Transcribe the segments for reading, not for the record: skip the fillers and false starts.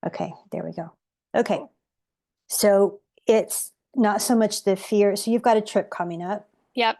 Okay, there we go. Okay, so it's not so much the fear. So you've got a trip coming up Yep.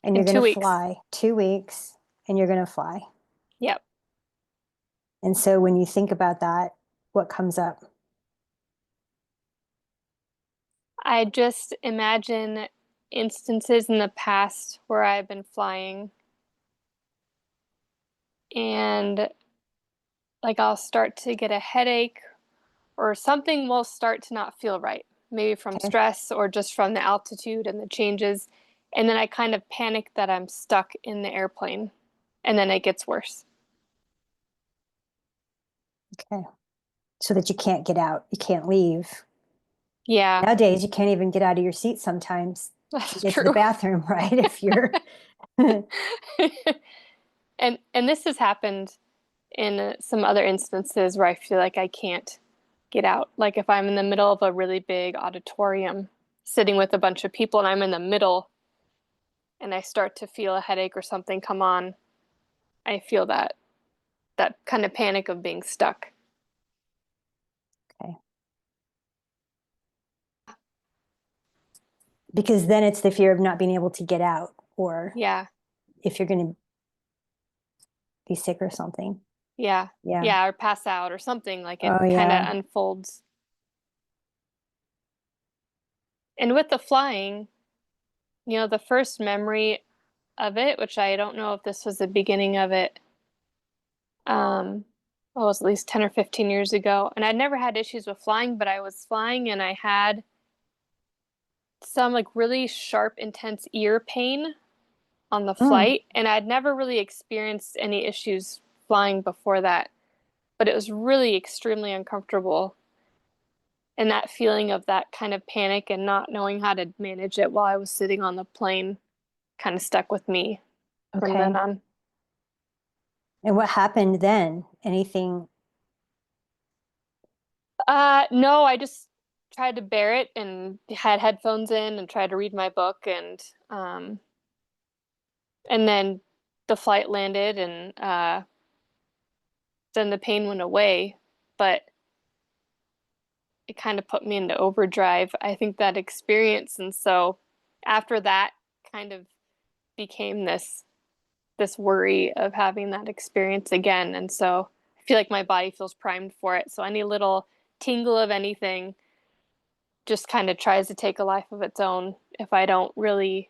and In you're going two to weeks. fly 2 weeks and you're going to fly. Yep. And so when you think about that, what comes up? I just imagine instances in the past where I've been flying and like I'll start to get a headache or something will start to not feel right, maybe from Okay. stress or just from the altitude and the changes. And then I kind of panic that I'm stuck in the airplane and then it gets worse. Okay. So that you can't get out, you can't leave. Yeah, Nowadays, you can't even get out of your seat sometimes to that's get to the true. bathroom, right? If you're, And this has happened in some other instances where I feel like I can't get out. Like if I'm in the middle of a really big auditorium sitting with a bunch of people and I'm in the middle and I start to feel a headache or something come on, I feel that kind of panic of being stuck. okay. Because then it's the fear of not being able to get out, or Yeah. if you're going to be sick or something. Yeah. Yeah. Yeah, or pass out or something like it Oh, kind of yeah. unfolds. And with the flying, the first memory of it, which I don't know if this was the beginning of it, well, it was at least 10 or 15 years ago. And I'd never had issues with flying, but I was flying and I had some like really sharp, intense ear pain on the Mm, flight. And I'd never really experienced any issues flying before that, but it was really extremely uncomfortable. And that feeling of that kind of panic and not knowing how to manage it while I was sitting on the plane kind of stuck with me from then okay. on. And what happened then? Anything? No, I just tried to bear it and had headphones in and tried to read my book and then the flight landed and then the pain went away, but it kind of put me into overdrive. I think that experience, and so after that kind of became this worry of having that experience again. And so I feel like my body feels primed for it. So any little tingle of anything just kind of tries to take a life of its own if I don't really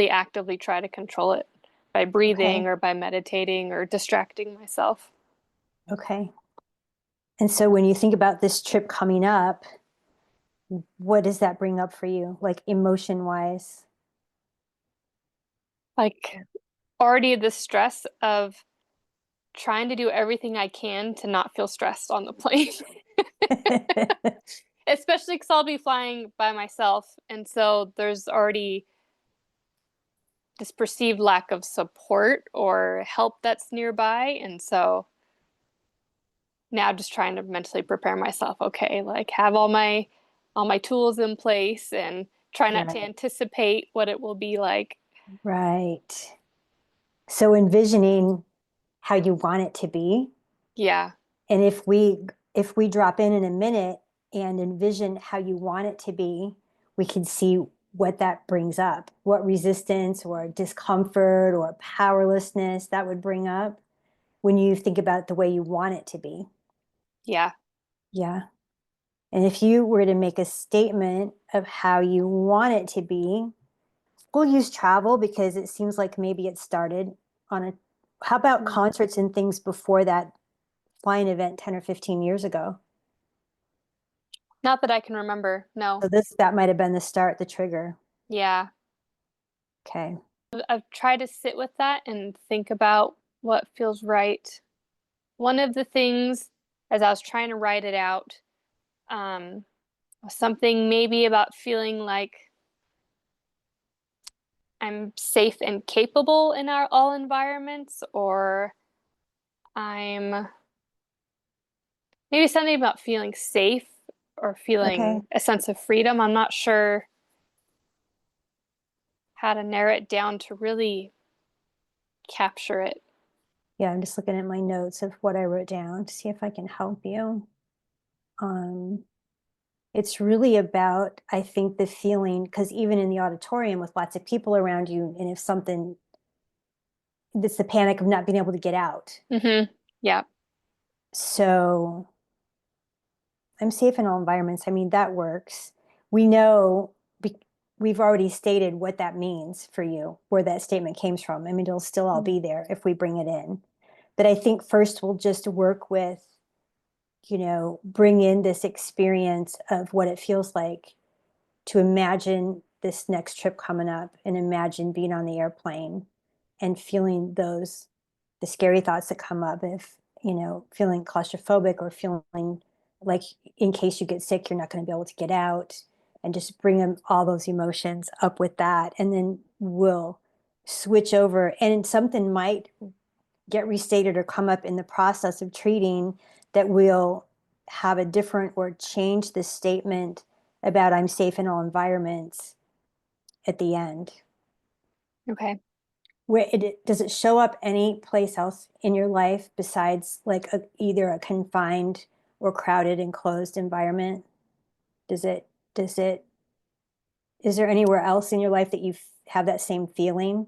actively try to control it by breathing Okay. or by meditating or distracting myself. Okay. And so when you think about this trip coming up, what does that bring up for you, like emotion wise? Like already the stress of trying to do everything I can to not feel stressed on the plane. Especially because I'll be flying by myself. And so there's already this perceived lack of support or help that's nearby. And so now just trying to mentally prepare myself, okay, like have all my tools in place and try not to Right. anticipate what it will be like. Right. So envisioning how you want it to be. Yeah. And if we drop in a minute and envision how you want it to be, we can see what that brings up, what resistance or discomfort or powerlessness that would bring up when you think about the way you want it to be. Yeah. Yeah. And if you were to make a statement of how you want it to be, we'll use travel because it seems like maybe it started on a, how about Mm. concerts and things before that flying event 10 or 15 years ago? Not that I can remember. No. So that might have been the start, the trigger. Yeah. Okay. I've tried to sit with that and think about what feels right. One of the things as I was trying to write it out, um, was something maybe about feeling like I'm safe and capable in our all environments, or I'm maybe something about feeling safe or Okay. feeling a sense of freedom. I'm not sure how to narrow it down to really capture it. Yeah, I'm just looking at my notes of what I wrote down to see if I can help you. It's really about, I think, the feeling, because even in the auditorium with lots of people around you, and if something, it's the panic of not being able to get out. Mm-hmm. Yeah. So I'm safe in all environments. I mean, that works. We know, we've already stated what that means for you, where that statement came from. I mean, it'll still all be there if we bring it in. But I think first we'll just work with, bring in this experience of what it feels like to imagine this next trip coming up and imagine being on the airplane and feeling the scary thoughts that come up, if, feeling claustrophobic or feeling like in case you get sick, you're not going to be able to get out, and just bring them all those emotions up with that. And then we'll switch over, and something might get restated or come up in the process of treating that will have a different or change the statement about I'm safe in all environments at the end. Okay. Does it show up any place else in your life besides like either a confined or crowded enclosed environment? Does it is there anywhere else in your life that you have that same feeling?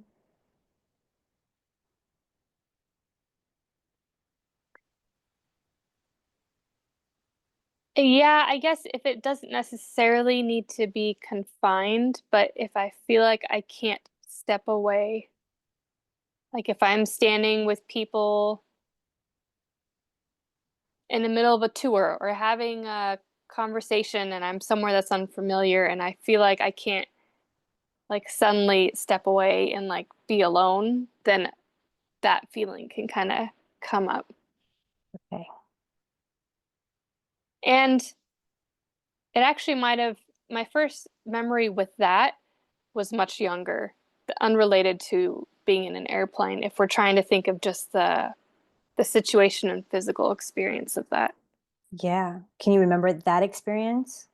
Yeah, I guess if it doesn't necessarily need to be confined, but if I feel like I can't step away, like if I'm standing with people in the middle of a tour or having a conversation and I'm somewhere that's unfamiliar and I feel like I can't like suddenly step away and like be alone, then that feeling can kind of come up. Okay. And it actually might have, my first memory with that was much younger, unrelated to being in an airplane, if we're trying to think of just the situation and physical experience of that. Yeah. Can you remember that experience?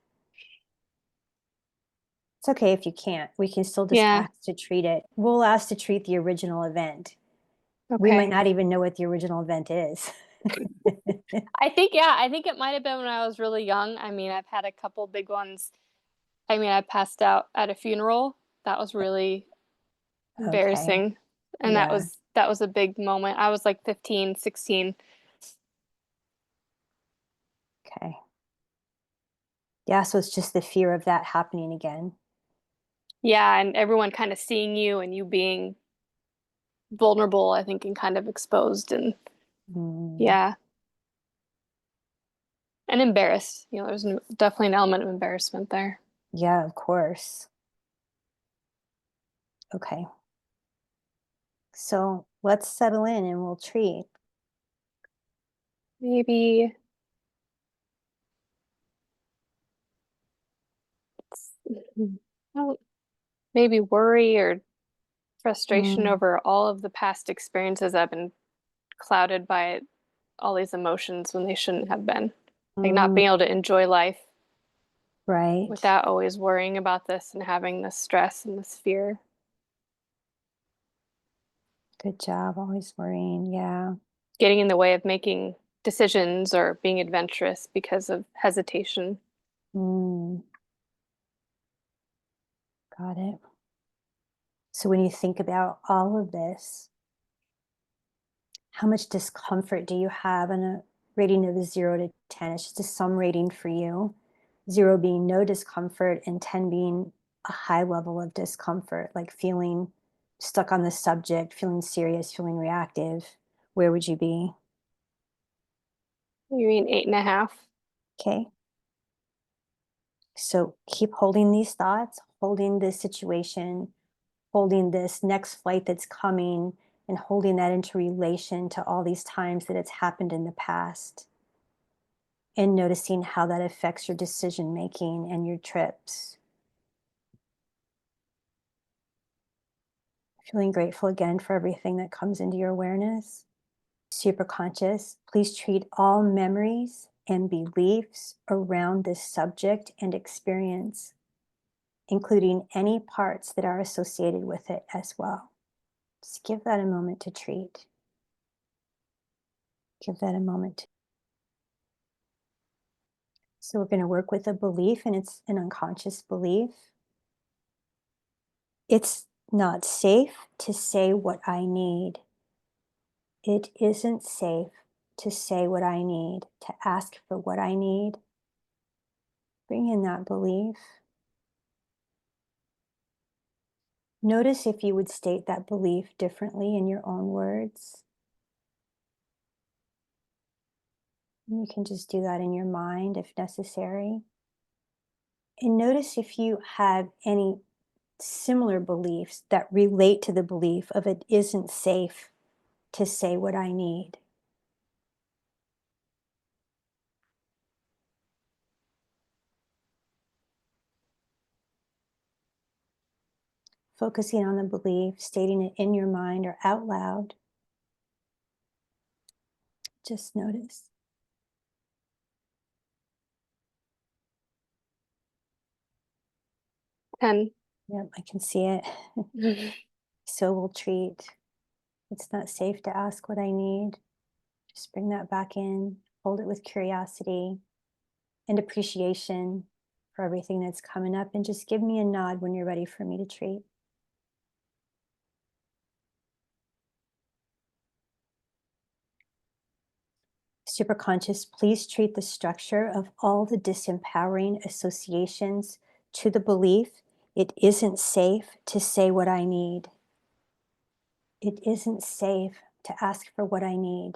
It's okay if you can't. We can still just Yeah. ask to treat it. We'll ask to treat the original event. We might Okay. not even know what the original event is. Yeah, I think it might have been when I was really young. I mean, I've had a couple big ones. I mean, I passed out at a funeral. That was really Okay. embarrassing. And Yeah. that was a big moment. I was like 15, 16. Okay. Yeah. So it's just the fear of that happening again. Yeah, and everyone kind of seeing you and you being vulnerable, I think, and kind of exposed and Mm, yeah, and embarrassed. Definitely an element of embarrassment there. yeah, of course. Okay. So let's settle in and we'll treat. Maybe well, maybe worry or frustration Mm, over all of the past experiences that have been clouded by all these emotions when they shouldn't have been. Like not mm, being able to enjoy life right. without always worrying about this and having this stress and this fear. Good job. Always worrying. Yeah. Getting in the way of making decisions or being adventurous because of hesitation. Mm, got it. So when you think about all of this, how much discomfort do you have on a rating of 0 to 10? It's just a sum rating for you. 0 being no discomfort and 10 being a high level of discomfort, like feeling stuck on the subject, feeling serious, feeling reactive. Where would you be? You mean 8.5? Okay. So keep holding these thoughts, holding this situation, holding this next flight that's coming, and holding that into relation to all these times that it's happened in the past, and noticing how that affects your decision making and your trips. Feeling grateful again for everything that comes into your awareness. Super conscious, please treat all memories and beliefs around this subject and experience, including any parts that are associated with it as well. Just give that a moment to treat. Give that a moment to. So we're going to work with a belief, and it's an unconscious belief. It's not safe to say what I need. It isn't safe to say what I need, to ask for what I need. Bring in that belief. Notice if you would state that belief differently in your own words. You can just do that in your mind if necessary. And notice if you have any similar beliefs that relate to the belief of it isn't safe to say what I need. Focusing on the belief, stating it in your mind or out loud. Just notice. 10. Yep, I can see it. So we'll treat. It's not safe to ask what I need. Just bring that back in, hold it with curiosity and appreciation for everything that's coming up, and just give me a nod when you're ready for me to treat. Superconscious, please treat the structure of all the disempowering associations to the belief it isn't safe to say what I need. It isn't safe to ask for what I need.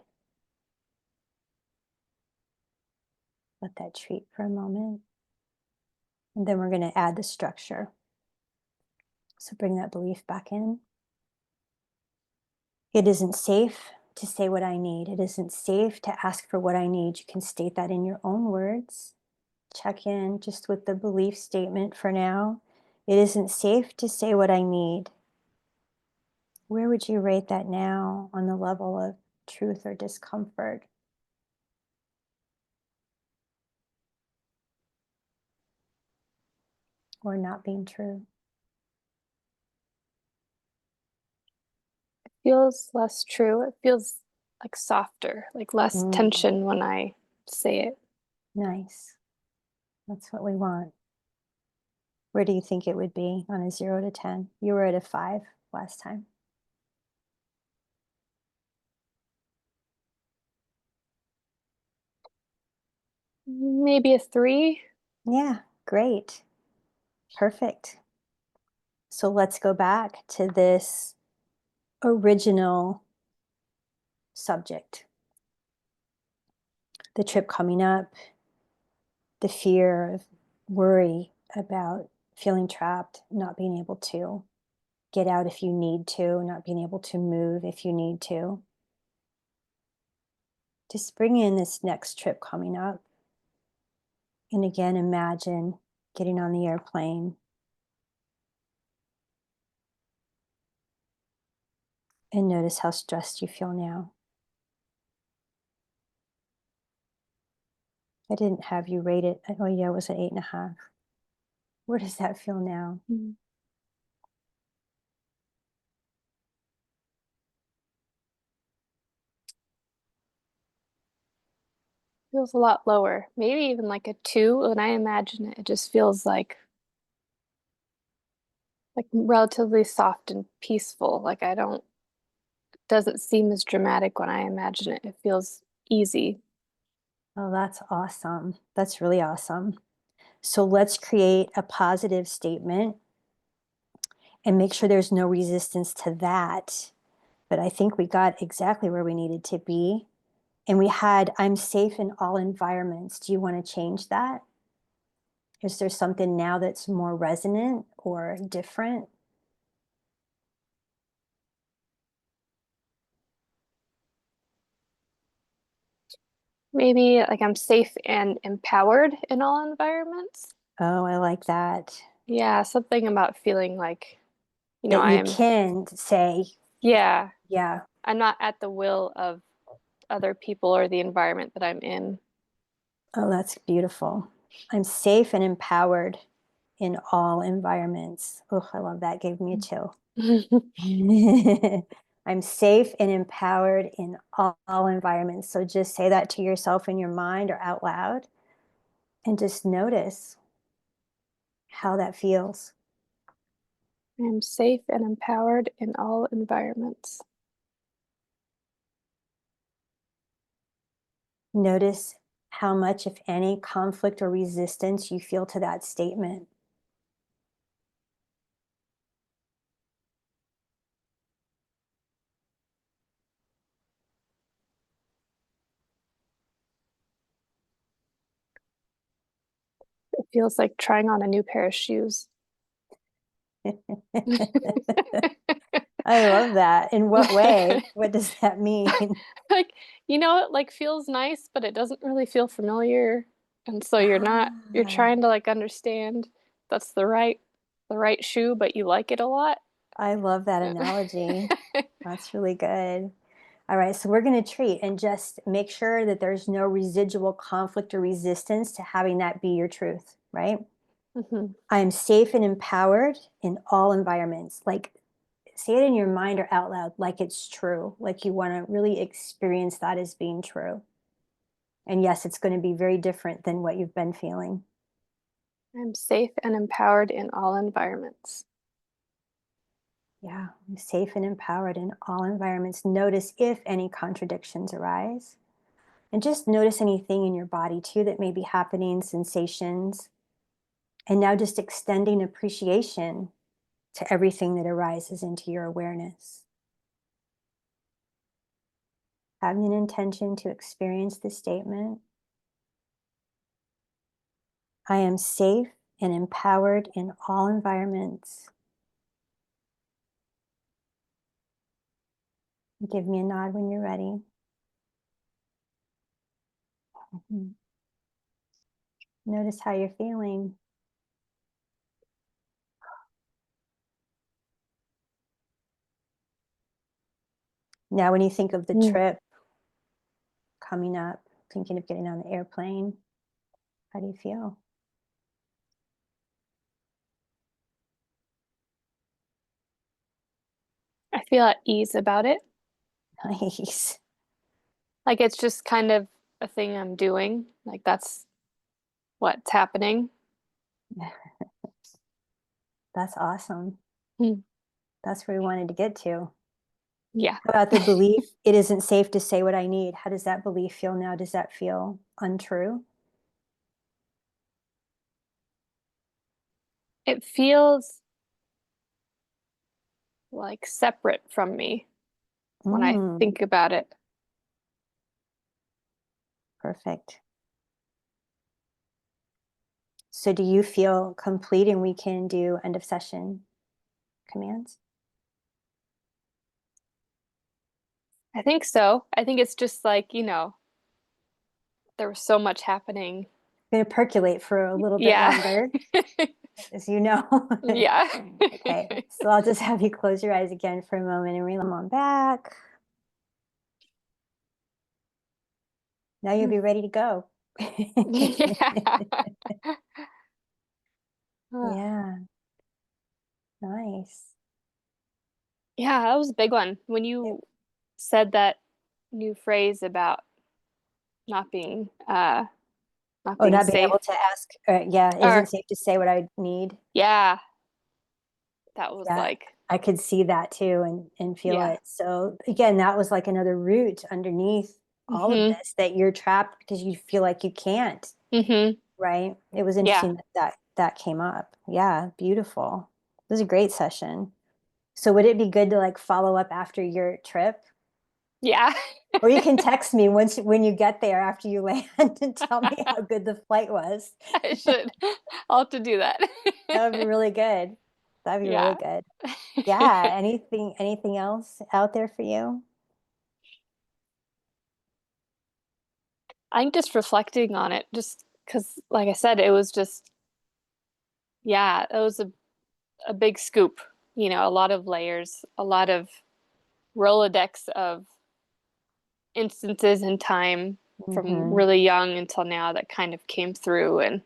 Let that treat for a moment. And then we're going to add the structure. So bring that belief back in. It isn't safe to say what I need. It isn't safe to ask for what I need. You can state that in your own words. Check in just with the belief statement for now. It isn't safe to say what I need. Where would you rate that now on the level of truth or discomfort? Or not being true? Feels less true. It feels like softer, like less Mm, tension when I say it. nice. That's what we want. Where do you think it would be on a 0 to 10? You were at a 5 last time. Maybe a 3. Yeah, great. Perfect. So let's go back to this original subject. The trip coming up, the fear of worry about feeling trapped, not being able to get out if you need to, not being able to move if you need to. Just bring in this next trip coming up. And again, imagine getting on the airplane and notice how stressed you feel now. I didn't have you rate it. Oh yeah, it was an 8.5. Where does that feel now? Feels a lot lower. Maybe even like a 2. When I imagine it, it just feels like relatively soft and peaceful. Like I don't doesn't seem as dramatic when I imagine it. It feels easy. Oh, that's awesome. That's really awesome. So let's create a positive statement and make sure there's no resistance to that. But I think we got exactly where we needed to be. And we had, I'm safe in all environments. Do you want to change that? Is there something now that's more resonant or different? Maybe like I'm safe and empowered in all environments. Oh, I like that. Yeah, something about feeling like, That you I'm, can say, yeah, yeah, I'm not at the will of other people or the environment that I'm in. oh, that's beautiful. I'm safe and empowered in all environments. Oh, I love that. Gave me a chill. I'm safe and empowered in all environments. So just say that to yourself in your mind or out loud. And just notice how that feels. I am safe and empowered in all environments. Notice how much, if any, conflict or resistance you feel to that statement. It feels like trying on a new pair of shoes. I love that. In what way? What does that mean? Like, it like feels nice, but it doesn't really feel familiar. And so you're Ah, trying to like understand that's the right shoe, but you like it a lot. I love that analogy. That's really good. All right, so we're going to treat and just make sure that there's no residual conflict or resistance to having that be your truth, right? Hmm. I am safe and empowered in all environments. Like, say it in your mind or out loud, like it's true, like you want to really experience that as being true. And yes, it's going to be very different than what you've been feeling. I'm safe and empowered in all environments. Yeah, I'm safe and empowered in all environments. Notice if any contradictions arise. And just notice anything in your body too that may be happening, sensations. And now just extending appreciation to everything that arises into your awareness. Having an intention to experience this statement. I am safe and empowered in all environments. Give me a nod when you're ready. Mhm. Notice how you're feeling. Now, when you think of the Mm. trip coming up, thinking of getting on the airplane, how do you feel? I feel at ease about it. Nice. Like it's just kind of a thing I'm doing. Like that's what's happening. That's awesome. Hmm. That's where we wanted to get to. Yeah. How about the belief it isn't safe to say what I need? How does that belief feel now? Does that feel untrue? It feels like separate from me when I Mm, think about it. perfect. So do you feel complete and we can do end of session commands? I think so. I think it's just like, there was so much happening. Going to percolate for a little bit Yeah. longer, as you know. Yeah. Okay, so I'll just have you close your eyes again for a moment and reel them on back. Now you'll be ready to go. Yeah. Yeah, nice. Yeah, that was a big one. When It- you said that new phrase about not being not oh, being not being safe. able to ask, yeah, Or isn't safe to say what I need. yeah, that was Yeah, like, I could see that too and feel yeah. it. So again, that was like another root underneath all of Mhm. this that you're trapped because you feel like you can't, Mhm. right? It was Yeah. interesting that that came up. Yeah, beautiful. It was a great session. So would it be good to like follow up after your trip? Yeah. Or you can text me when you get there after you land and tell me how good the flight was. I should. I'll have to do that. That would be really good. That'd be really Yeah. good. Yeah. Anything else out there for you? I'm just reflecting on it just because, like I said, it was just, yeah, it was a big scoop, a lot of layers, a lot of Rolodex of instances in time from Hmm. really young until now that kind of came through and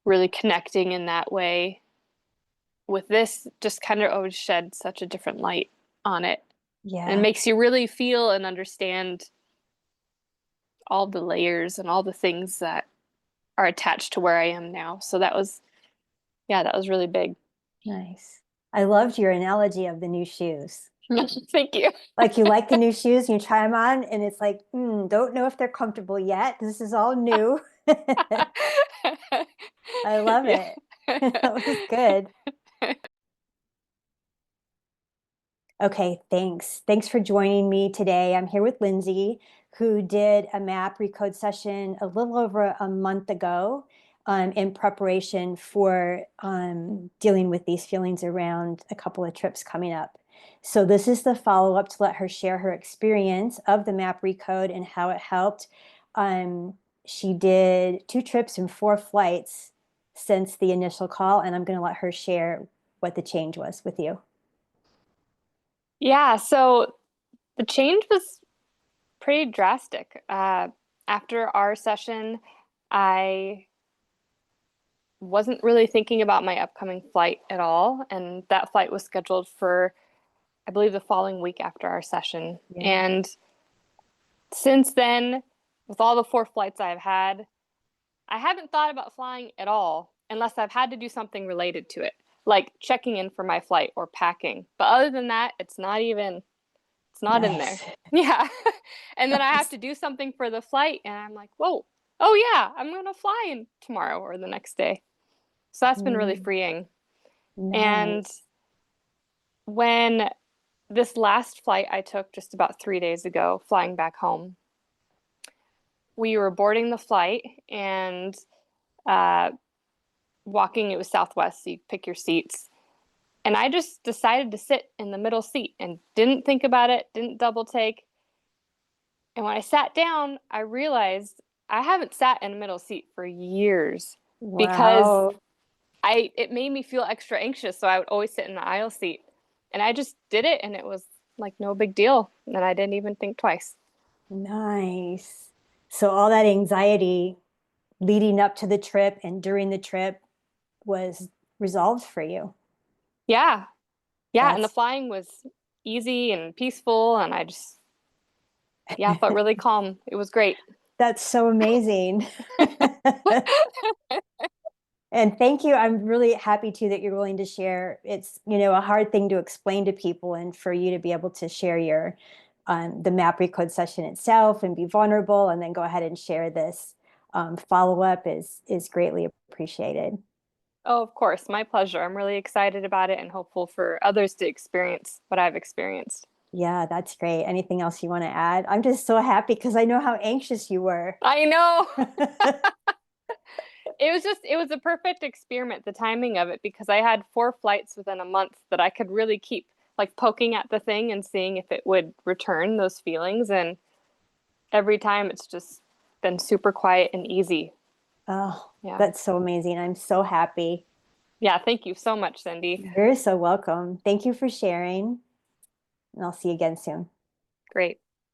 really connecting in that way with this just kind of always shed such a different light on it and Yeah. makes you really feel and understand all the layers and all the things that are attached to where I am now. So that was, yeah, that was really big. Nice. I loved your analogy of the new shoes. Thank you. Like you like the new shoes and you try them on and it's like, don't know if they're comfortable yet. This is all new. I love Yeah. it. That was good. Okay, thanks. Thanks for joining me today. I'm here with Lindsay, who did a map recode session a little over a month ago in preparation for dealing with these feelings around a couple of trips coming up. So this is the follow-up to let her share her experience of the map recode and how it helped. She did 2 trips and 4 flights since the initial call, and I'm going to let her share what the change was with you. Yeah, so the change was pretty drastic. After our session, I wasn't really thinking about my upcoming flight at all. And that flight was scheduled for, I believe, the following week after our session. Yeah. And since then, with all the 4 flights I've had, I haven't thought about flying at all unless I've had to do something related to it, like checking in for my flight or packing. But other than that, it's not in there. Nice. Yeah. And then I have to do something for the flight and I'm like, whoa, oh yeah, I'm gonna fly in tomorrow or the next day. So that's been really Mm, freeing. And nice. when this last flight I took just about 3 days ago, flying back home, we were boarding the flight and uh, walking, it was Southwest, so you pick your seats. And I just decided to sit in the middle seat and didn't think about it, didn't double take. And when I sat down, I realized I haven't sat in a middle seat for years because Wow. I it made me feel extra anxious, so I would always sit in the aisle seat. And I just did it and it was like no big deal. And I didn't even think twice. Nice. So all that anxiety leading up to the trip and during the trip was resolved for you. Yeah. Yeah, and the That's flying was easy and peaceful and I just yeah, felt really calm. It was great. that's so amazing. And thank you. I'm really happy too that you're willing to share. It's, a hard thing to explain to people and for you to be able to share your the map recode session itself and be vulnerable and then go ahead and share this follow-up is greatly appreciated. Oh, of course, my pleasure. I'm really excited about it and hopeful for others to experience what I've experienced. Yeah, that's great. Anything else you want to add? I'm just so happy because I know how anxious you were. I know. It was a perfect experiment, the timing of it, because I had 4 flights within a month that I could really keep like poking at the thing and seeing if it would return those feelings. And every time it's just been super quiet and easy. Oh, Yeah. that's so amazing. I'm so happy. Yeah. Thank you so much, Cindy. You're so welcome. Thank you for sharing, and I'll see you again soon. Great.